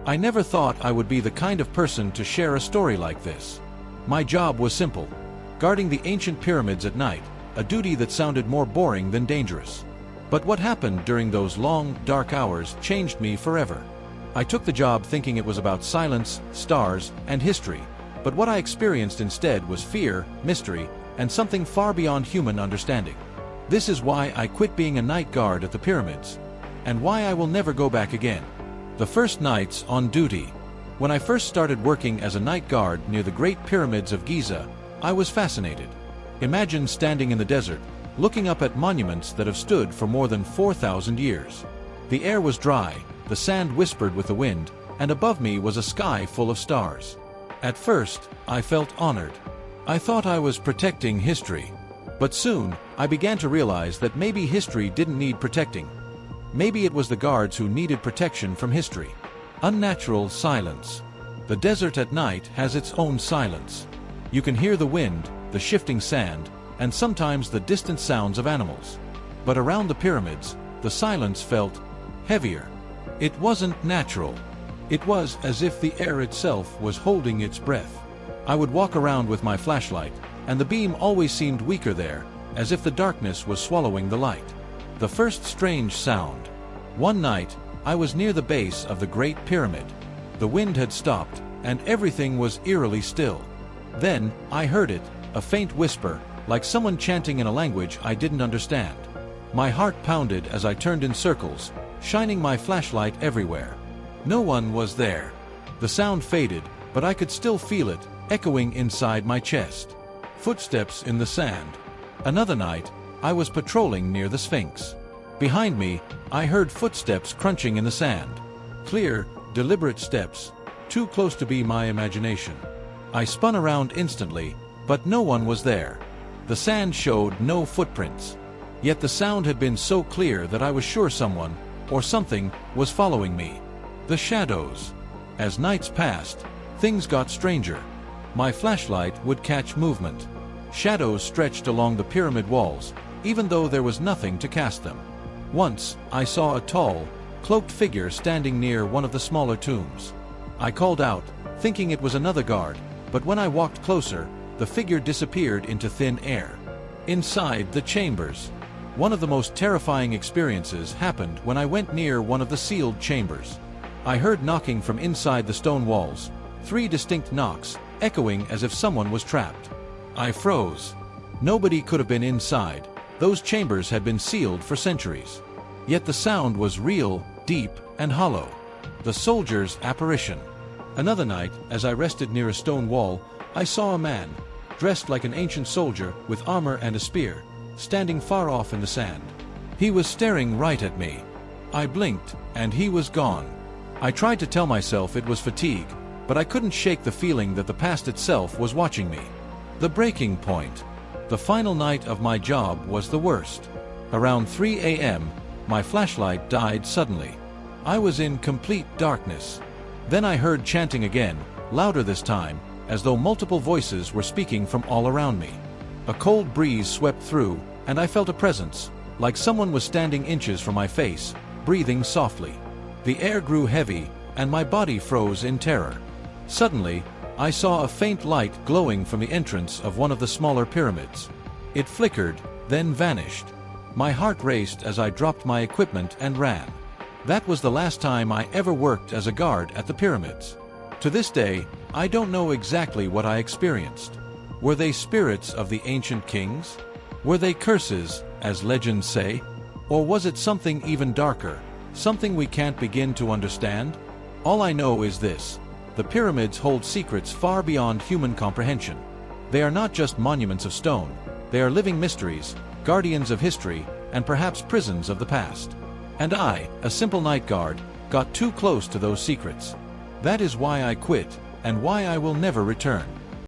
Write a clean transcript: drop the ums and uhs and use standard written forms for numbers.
I never thought I would be the kind of person to share a story like this. My job was simple: guarding the ancient pyramids at night, a duty that sounded more boring than dangerous. But what happened during those long, dark hours changed me forever. I took the job thinking it was about silence, stars, and history, but what I experienced instead was fear, mystery, and something far beyond human understanding. This is why I quit being a night guard at the pyramids, and why I will never go back again. The first nights on duty. When I first started working as a night guard near the Great Pyramids of Giza, I was fascinated. Imagine standing in the desert, looking up at monuments that have stood for more than 4,000 years. The air was dry, the sand whispered with the wind, and above me was a sky full of stars. At first, I felt honored. I thought I was protecting history. But soon, I began to realize that maybe history didn't need protecting. Maybe it was the guards who needed protection from history. Unnatural silence. The desert at night has its own silence. You can hear the wind, the shifting sand, and sometimes the distant sounds of animals. But around the pyramids, the silence felt heavier. It wasn't natural. It was as if the air itself was holding its breath. I would walk around with my flashlight, and the beam always seemed weaker there, as if the darkness was swallowing the light. The first strange sound. One night, I was near the base of the Great Pyramid. The wind had stopped, and everything was eerily still. Then, I heard it, a faint whisper, like someone chanting in a language I didn't understand. My heart pounded as I turned in circles, shining my flashlight everywhere. No one was there. The sound faded, but I could still feel it, echoing inside my chest. Footsteps in the sand. Another night, I was patrolling near the Sphinx. Behind me, I heard footsteps crunching in the sand. Clear, deliberate steps, too close to be my imagination. I spun around instantly, but no one was there. The sand showed no footprints. Yet the sound had been so clear that I was sure someone, or something, was following me. The shadows. As nights passed, things got stranger. My flashlight would catch movement. Shadows stretched along the pyramid walls, even though there was nothing to cast them. Once, I saw a tall, cloaked figure standing near one of the smaller tombs. I called out, thinking it was another guard, but when I walked closer, the figure disappeared into thin air. Inside the chambers. One of the most terrifying experiences happened when I went near one of the sealed chambers. I heard knocking from inside the stone walls, 3 distinct knocks, echoing as if someone was trapped. I froze. Nobody could have been inside. Those chambers had been sealed for centuries. Yet the sound was real, deep, and hollow. The soldier's apparition. Another night, as I rested near a stone wall, I saw a man, dressed like an ancient soldier with armor and a spear, standing far off in the sand. He was staring right at me. I blinked, and he was gone. I tried to tell myself it was fatigue, but I couldn't shake the feeling that the past itself was watching me. The breaking point. The final night of my job was the worst. Around 3 a.m., my flashlight died suddenly. I was in complete darkness. Then I heard chanting again, louder this time, as though multiple voices were speaking from all around me. A cold breeze swept through, and I felt a presence, like someone was standing inches from my face, breathing softly. The air grew heavy, and my body froze in terror. Suddenly, I saw a faint light glowing from the entrance of one of the smaller pyramids. It flickered, then vanished. My heart raced as I dropped my equipment and ran. That was the last time I ever worked as a guard at the pyramids. To this day, I don't know exactly what I experienced. Were they spirits of the ancient kings? Were they curses, as legends say? Or was it something even darker, something we can't begin to understand? All I know is this: the pyramids hold secrets far beyond human comprehension. They are not just monuments of stone, they are living mysteries, guardians of history, and perhaps prisons of the past. And I, a simple night guard, got too close to those secrets. That is why I quit, and why I will never return.